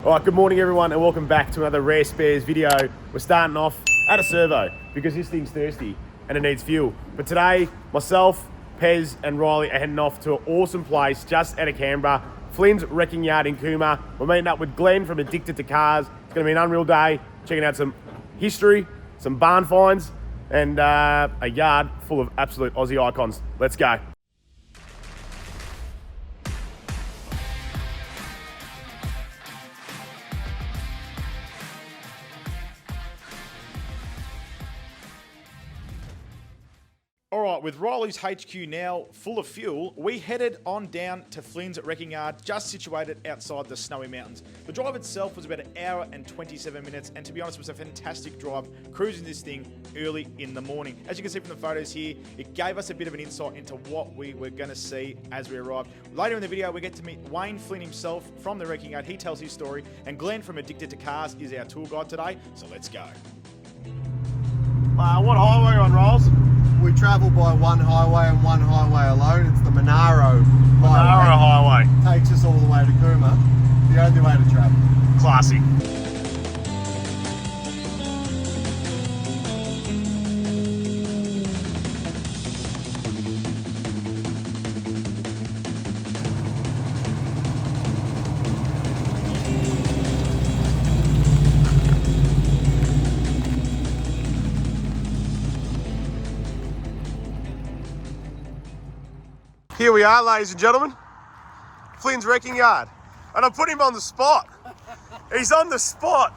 All right, good morning everyone and welcome back to another Rare Spares video. We're starting off at a servo because this thing's thirsty and it needs fuel. But today, myself, Pez and Riley are heading off to an awesome place just out of Canberra, Flynns Wrecking Yard in Cooma. We're meeting up with Glenn from Addicted to Cars. It's gonna be an unreal day, checking out some history, some barn finds, and a yard full of absolute Aussie icons. Let's go. All right, with Riley's HQ now full of fuel, we headed on down to Flynns Wrecking Yard, just situated outside the Snowy Mountains. The drive itself was about 1 hour and 27 minutes, and to be honest, it was a fantastic drive, cruising this thing early in the morning. As you can see from the photos here, it gave us a bit of an insight into what we were going to see as we arrived. Later in the video, we get to meet Wayne Flynn himself from the Wrecking Yard. He tells his story, and Glenn from Addicted to Cars is our tour guide today, so let's go. What highway on, Rolls? We travel by one highway and one highway alone. It's the Monaro Highway. Takes us all the way to Cooma. The only way to travel. Classy. Here we are, ladies and gentlemen, Flynns Wrecking Yard, and I put him on the spot. He's on the spot.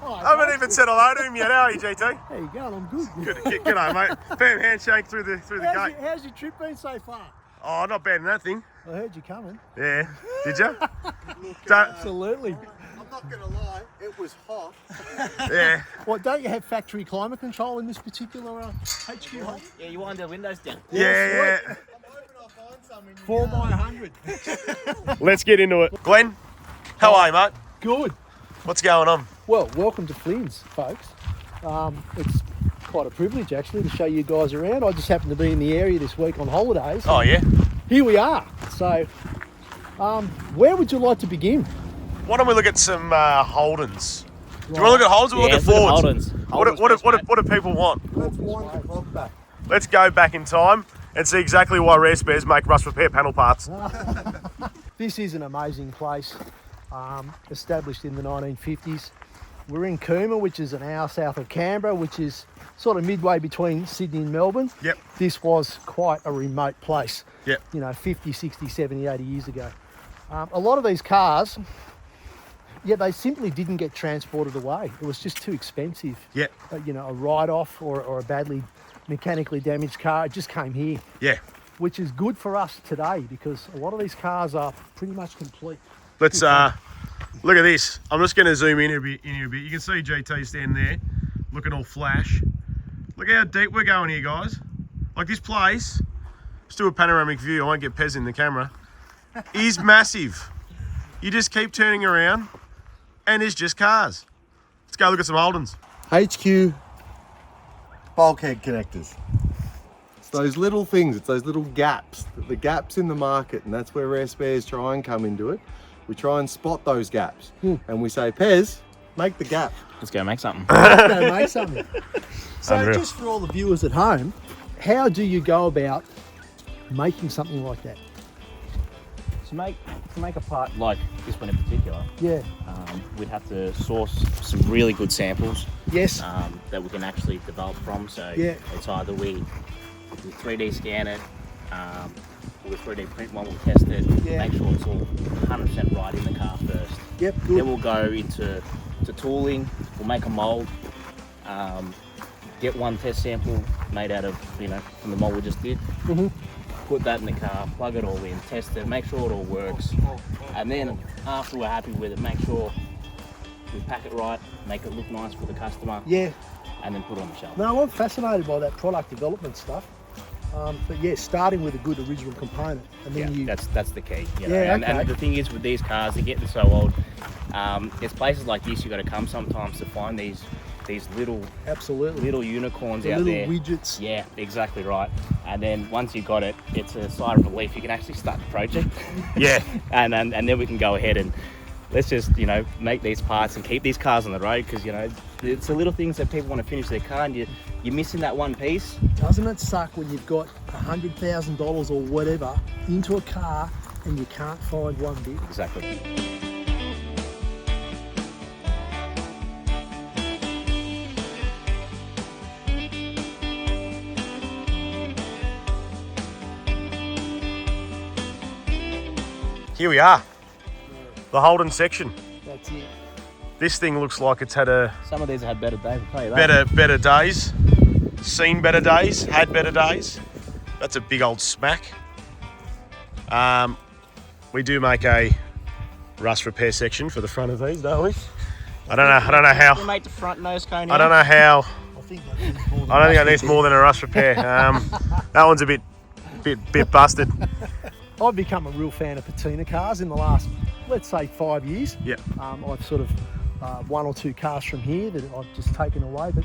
I haven't even said hello to him yet. How are you, GT? How you going? I'm good. G'day, mate. Bam handshake through the gate. How's your trip been so far? Oh, not bad in that thing. I heard you coming. Yeah. Did you? Absolutely. I'm not going to lie, it was hot. Yeah. What, don't you have factory climate control in this particular HQ home? Yeah, you wind the windows down. Yeah. I'm hoping I'll find some in 4 by 100. Let's get into it. Glenn, how are you, mate? Good. What's going on? Well, welcome to Flynns, folks. It's quite a privilege, actually, to show you guys around. I just happened to be in the area this week on holidays. Oh, yeah? Here we are. So, where would you like to begin? Why don't we look at some Holdens? Do you want to look at Holdens or look at Fords? What do people want? Let's wind the clock back. Let's go back in time and see exactly why Rare Spares make rust repair panel parts. This is an amazing place, established in the 1950s. We're in Cooma, which is an hour south of Canberra, which is sort of midway between Sydney and Melbourne. Yep. This was quite a remote place, Yep. 50, 60, 70, 80 years ago. A lot of these cars, they simply didn't get transported away. It was just too expensive. Yep. A write-off or a badly mechanically damaged car, it just came here. Yeah. Which is good for us today because a lot of these cars are pretty much complete. Let's look at this. I'm just going to zoom in here a bit. You can see GT standing there, looking all flash. Look how deep we're going here, guys. Like this place, let's do a panoramic view. I won't get Pez in the camera. Is massive. You just keep turning around, and there's just cars. Let's go look at some Holdens. HQ bulkhead connectors. It's those little things, it's those little gaps, the gaps in the market, and that's where Rare Spares try and come into it. We try and spot those gaps, and we say, Pez, make the gap. Let's go make something. Let's go make something. So Unreal. just for all the viewers at home, how do you go about making something like that? To make a part like this one in particular, Yeah. we'd have to source some really good samples Yes. that we can actually develop from. So Yeah. it's either we 3D scan it, or we 3D print one, we'll test it, Yeah. make sure it's all 100% right in the car first. Yep. Then Good. we'll go into tooling, we'll make a mould, get one test sample made out of, from the mould we just did. Mm-hmm. Put that in the car, plug it all in, test it, make sure it all works. And then after we're happy with it, make sure we pack it right, make it look nice for the customer, Yeah. and then put it on the shelf. No, I'm fascinated by that product development stuff. But yeah, starting with a good original component, and then you. That's the key. You know? Yeah, and okay. the thing is with these cars, they're getting so old. There's places like this you got to come sometimes to find these little unicorns The out little there. widgets. Yeah, exactly right. And then once you got it, it's a sigh of relief. You can actually start the project. Yeah. and then we can go ahead and let's just, you know, make these parts and keep these cars on the road, because, you know, it's the little things that people want to finish their car, and you're missing that one piece. Doesn't it suck when you've got $100,000 or whatever into a car and you can't find one bit? Exactly. Here we are, the Holden section. That's it. This thing looks like it's had Some of these have had better days, I'll tell you that. better days, seen better days, had better days. That's a big old smack. We do make a rust repair section for the front of these, don't we? I don't know how. We make the front nose cone. I don't know how. I think that needs more than I don't think it rust needs more than a rust repair. That one's a bit busted. I've become a real fan of patina cars in the last, let's say, 5 years. Yeah. I've sort of one or two cars from here that I've just taken away, but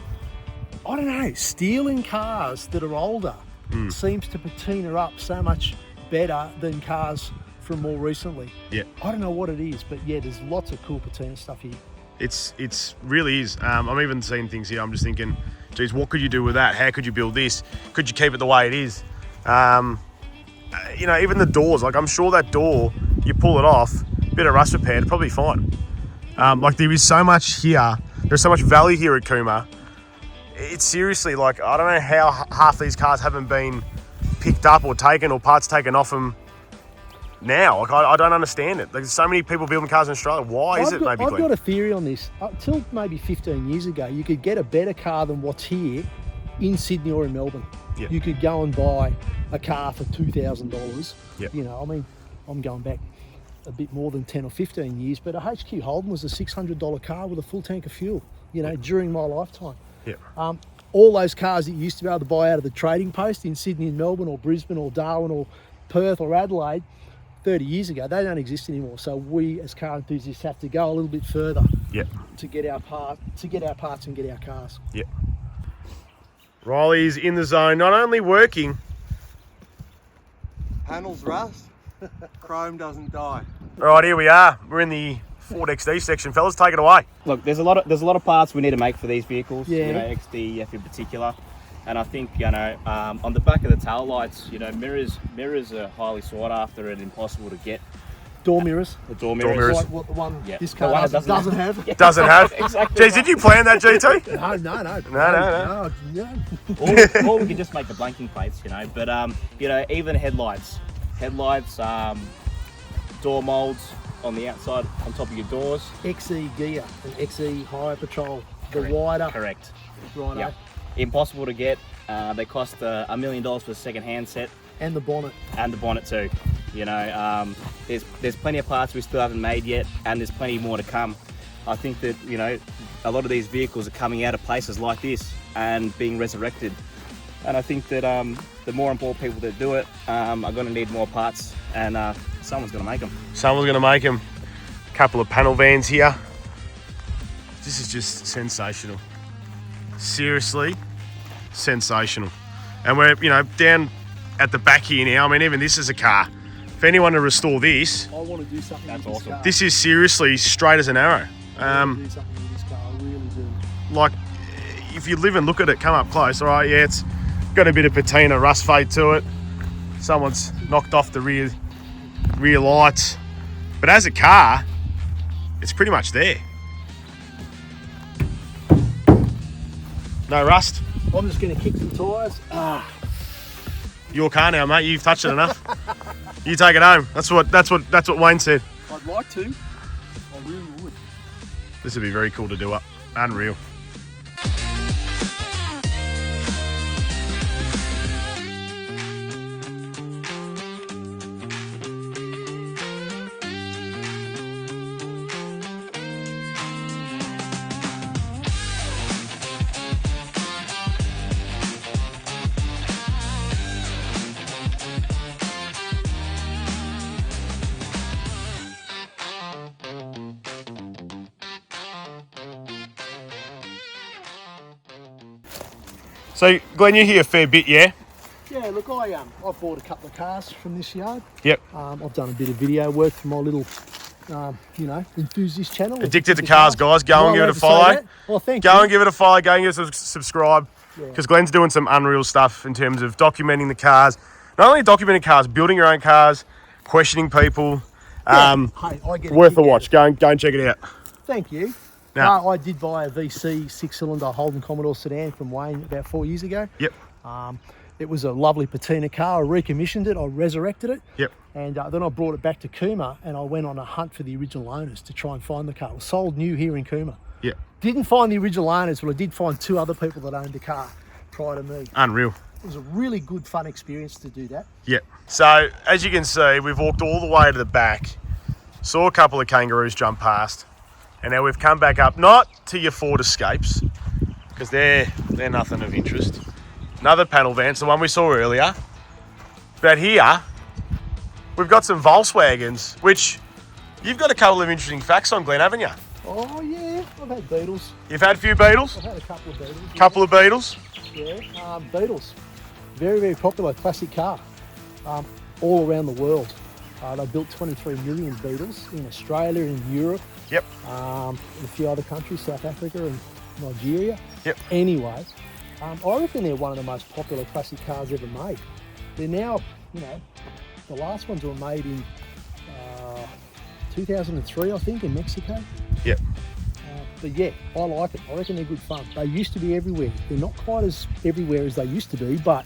I don't know, stealing cars that are older seems to patina up so much better than cars from more recently. Yeah. I don't know what it is, but yeah, there's lots of cool patina stuff here. It's really is. I'm even seeing things here. I'm just thinking, geez, what could you do with that? How could you build this? Could you keep it the way it is? You know, even the doors. Like, I'm sure that door, you pull it off, bit of rust repair, it'd probably be fine. Like, there is so much here. There's so much value here at Cooma. It's seriously, like, I don't know how half these cars haven't been picked up or taken or parts taken off them now. Like, I don't understand it. There's so many people building cars in Australia. Why is it maybe I've Glenn? got a theory on this. Until maybe 15 years ago, you could get a better car than what's here in Sydney or in Melbourne. Yeah. You could go and buy a car for $2,000. Yeah. You know, I mean, I'm going back a bit more than 10 or 15 years, but a HQ Holden was a $600 car with a full tank of fuel, you know, during my lifetime. Yeah. All those cars that you used to be able to buy out of the trading post in Sydney and Melbourne or Brisbane or Darwin or Perth or Adelaide 30 years ago, they don't exist anymore. So we as car enthusiasts have to go a little bit further Yeah. to get our parts and get our cars. Yeah. Riley's in the zone, not only working. Panels rust, chrome doesn't die. All right, here we are. We're in the Ford XD section, fellas. Take it away. Look, there's a lot of parts we need to make for these vehicles. Yeah. You know, XDF in particular. And I think, you know, on the back of the tail lights, you know, mirrors are highly sought after and impossible to get. Door mirrors. The door mirrors. mirrors. Like what the one Yeah. this The car one that doesn't have. Yeah. Doesn't have. Exactly. Geez, did you plan that, GT? No. Or we can just make the blanking plates, you know. But you know, even headlights, door molds on the outside, on top of your doors. XE gear and XE higher patrol. The Correct. wider. Correct. Righto. Yeah. Impossible to get. They cost $1 million for the second-hand set. And the bonnet. And the bonnet too. You know, there's plenty of parts we still haven't made yet, and there's plenty more to come. I think that, you know, a lot of these vehicles are coming out of places like this and being resurrected. And I think that the more important people that do it are going to need more parts, and someone's going to make them. Someone's going to make them. A couple of panel vans here. This is just sensational. Seriously, sensational. And we're, you know, down at the back here now. I mean, even this is a car. For anyone to restore this, I want to do something That's with awesome. this car. this is seriously straight as an arrow. I want to do something with this car. I really do. Like, if you live and look at it, come up close. All right, yeah, it's got a bit of patina rust fade to it. Someone's knocked off the rear lights. But as a car, it's pretty much there. No rust. I'm just going to kick some tyres. Your car now, mate. You've touched it enough. You take it home. That's what Wayne said. I'd like to. I really would. This would be very cool to do up. Unreal. So, Glenn, you're here a fair bit, yeah? Yeah, look, I've bought a couple of cars from this yard. Yep. I've done a bit of video work for my little you know, enthusiast channel. Addicted to Cars, guys. Go and give it a follow. Well, thank you. Go and give it a follow. Go and give it a subscribe. Because Glenn's doing some unreal stuff in terms of documenting the cars. Not only documenting cars, building your own cars, questioning people. Hey, I get Worth a watch. Go and check it out. Thank you. Now- I did buy a VC 6-cylinder Holden Commodore sedan from Wayne about 4 years ago. Yep. It was a lovely patina car. I recommissioned it. I resurrected it. Yep. And then I brought it back to Cooma and I went on a hunt for the original owners to try and find the car. It was sold new here in Cooma. Yep. Didn't find the original owners, but I did find 2 other people that owned the car prior to me. Unreal. It was a really good, fun experience to do that. Yep. So, as you can see, we've walked all the way to the back, saw a couple of kangaroos jump past, and now we've come back up, not to your Ford Escapes, because they're nothing of interest. Another panel van, the one we saw earlier. But here, we've got some Volkswagens, which you've got a couple of interesting facts on, Glenn, haven't you? Oh yeah, I've had Beetles. You've had a few Beetles? I've had a couple of Beetles. Couple of Beetles? Yeah, Beetles. Very, very popular classic car. All around the world. They built 23 million Beetles in Australia, in Europe, Yep. in a few other countries, South Africa and Nigeria. Yep. Anyway, I reckon they're one of the most popular classic cars ever made. They're now, you know, the last ones were made in 2003, I think, in Mexico. Yep. But yeah, I like it. I reckon they're good fun. They used to be everywhere. They're not quite as everywhere as they used to be, but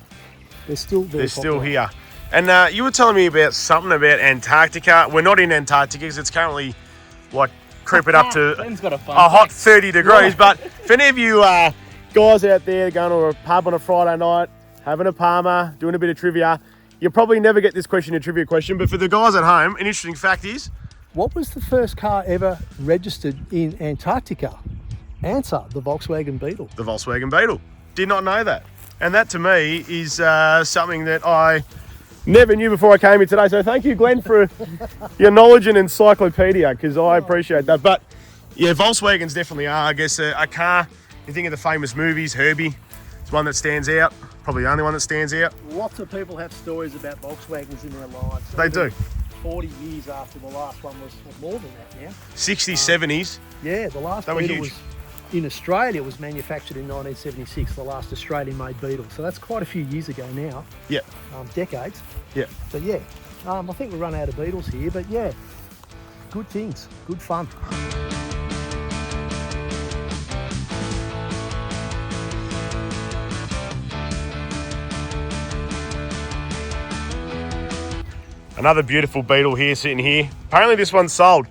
they're still very They're still popular. here. And you were telling me about something about Antarctica. We're not in Antarctica because it's currently like creeping up to Glenn's got a fun a hot fact. 30 degrees. But if any of you guys out there going to a pub on a Friday night, having a Palmer, doing a bit of trivia, you'll probably never get this question, a trivia question. But for the guys at home, an interesting fact is, What was the first car ever registered in Antarctica? Answer, the Volkswagen Beetle. the Volkswagen Beetle. Did not know that. And that to me is something that I never knew before I came here today. So thank you, Glenn, for your knowledge and encyclopedia, because I appreciate that. But yeah, Volkswagens definitely are, I guess, a car. You think of the famous movies, Herbie. It's one that stands out. Probably the only one that stands out. Lots of people have stories about Volkswagens in their lives. They do. 40 years after the last one was more than that now. 60s, 70s. Yeah, the last They were Beetle huge. was in Australia was manufactured in 1976, the last Australian-made Beetle. So that's quite a few years ago now, Yeah, decades. yeah. So yeah, I think we run out of Beetles here, but yeah, good things, good fun. Another beautiful Beetle here, sitting here. Apparently this one's sold.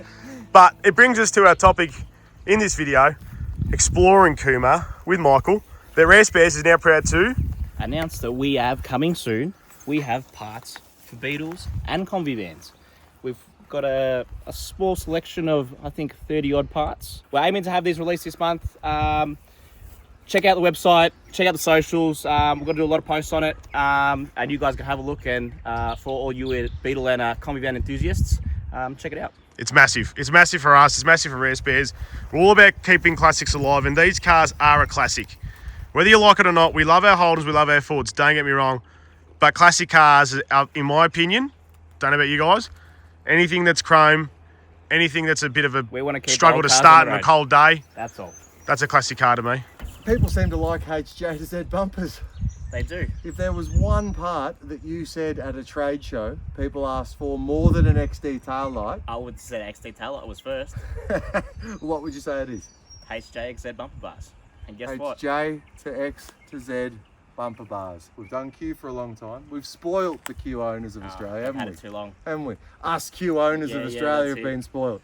But it brings us to our topic in this video, exploring Cooma with Michael. The Rare Spares is now proud to Announced that we have coming soon. We have parts for Beetles and Combi vans. We've got a small selection of, I think, 30 odd parts. We're aiming to have these released this month. Check out the website, check out the socials. We're going to do a lot of posts on it, and you guys can have a look. And for all you Beetle and Combi van enthusiasts, check it out. It's massive. It's massive for us. It's massive for Rare Spares. We're all about keeping classics alive, and these cars are a classic. Whether you like it or not, we love our Holdens, we love our Fords, don't get me wrong. But classic cars, are, in my opinion, don't know about you guys, anything that's chrome, anything that's a bit of We want to a keep struggle old to cars on start the on a road. cold day, That's all. that's a classic car to me. People seem to like HJ to Z bumpers. They do. If there was one part that you said at a trade show, people asked for more than an XD tail light, I would say XT Taillight was first. what would you say it is? HJXZ bumper bars. And guess what? HJ to X to Z bumper bars. We've done Q for a long time. We've spoilt the Q owners of Australia, I've haven't had we? it too long. Haven't we? Us Q owners Yeah, of yeah, Australia that's have it. been spoiled.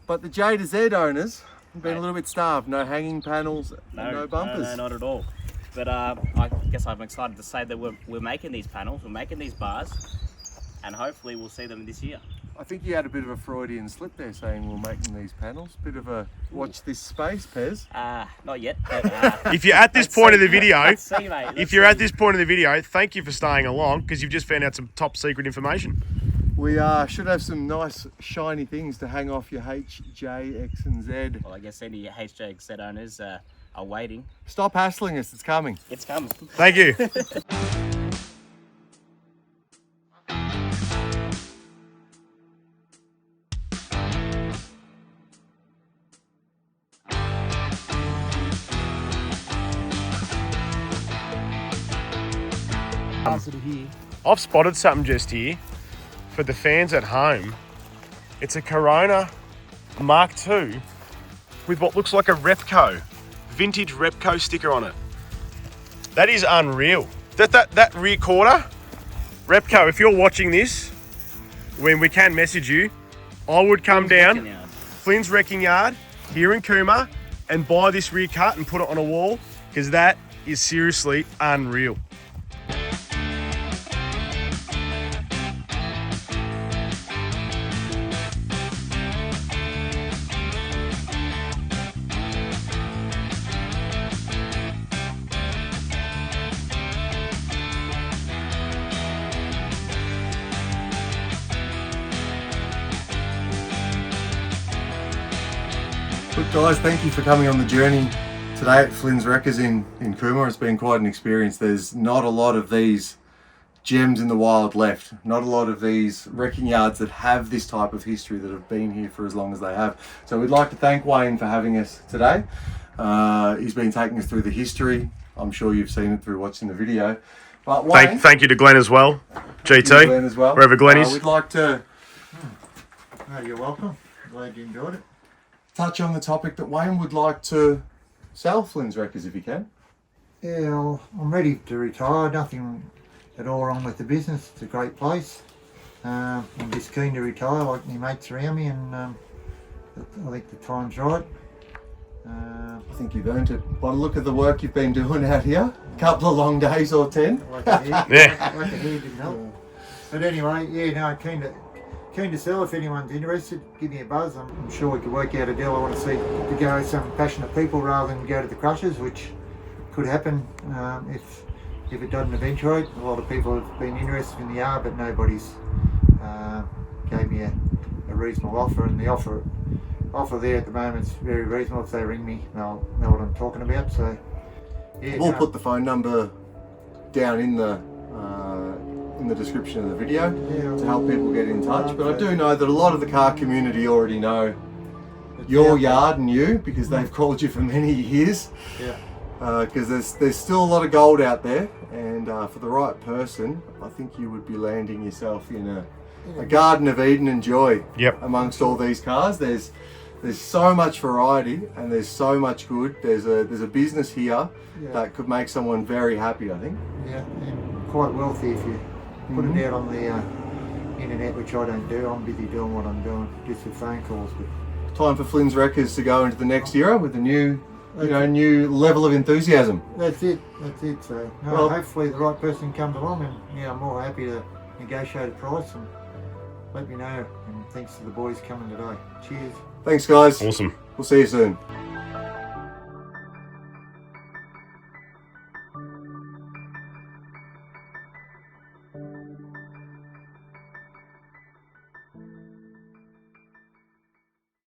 But the J to Z owners have been Mate. a little bit starved. No hanging panels, no bumpers. No, not at all. But I guess I'm excited to say that we're making these panels, we're making these bars, and hopefully we'll see them this year. I think you had a bit of a Freudian slip there saying we're making these panels. Bit of a watch this space, Pez. Not yet. But, If you're at this point of the video, let's see, mate. if you're at this point of the video, thank you for staying along, because you've just found out some top secret information. We should have some nice shiny things to hang off your H, J, X and Z. Well, I guess any HJXZ owners are waiting. Stop hassling us, it's coming. It's coming. Thank you. capacity here. I've spotted something just here for the fans at home. It's a Corona Mark II with what looks like a Repco, vintage Repco sticker on it. That is unreal. That rear quarter, Repco, if you're watching this, when we can message you, I would come down, Flynns Wrecking Yard here in Cooma, and buy this rear cut and put it on a wall, because that is seriously unreal. Look guys, thank you for coming on the journey today at Flynns Wreckers in Cooma. It's been quite an experience. There's not a lot of these gems in the wild left. Not a lot of these wrecking yards that have this type of history that have been here for as long as they have. So we'd like to thank Wayne for having us today. He's been taking us through the history. I'm sure you've seen it through watching the video. But Wayne, Thank you to Glenn as well. GT, Glenn as well. Wherever Glenn is. We'd like to Oh, you're welcome. Glad you enjoyed it. touch on the topic that Wayne would like to sell Flynns Wreckers if he can. Yeah, well, I'm ready to retire. Nothing at all wrong with the business. It's a great place. I'm just keen to retire, like my mates around me, and I think the time's right. I think you've earned it. By the look of the work you've been doing out here, a couple of long days or 10. Like a hair, Yeah. like a hair didn't help. But anyway, yeah, no, keen to sell. If anyone's interested, give me a buzz. I'm sure we could work out a deal. I want to see to go with some passionate people rather than go to the crushers, which could happen if it doesn't eventuate. A lot of people have been interested in the yard, but nobody's gave me a reasonable offer, and the offer there at the moment is very reasonable. If they ring me, they'll know what I'm talking about. So yeah, We'll put the phone number down in the description of the video to help people get in touch. But I do know that a lot of the car community already know your yard and you, because they've called you for many years. Yeah. Because there's still a lot of gold out there, and for the right person, I think you would be landing yourself in a garden of Eden and joy. Yep. Amongst all these cars. There's so much variety, and there's so much good. There's a business here that could make someone very happy, I think. Yeah, and quite wealthy if you put it out on the internet, which I don't do. I'm busy doing what I'm doing, just with phone calls. But Time for Flynns Wreckers to go into the next era with a new level of enthusiasm. that's it. So Well- hopefully the right person comes along, and I'm more happy to negotiate a price and let me know. And thanks to the boys coming today. Cheers. Thanks guys. Awesome. We'll see you soon.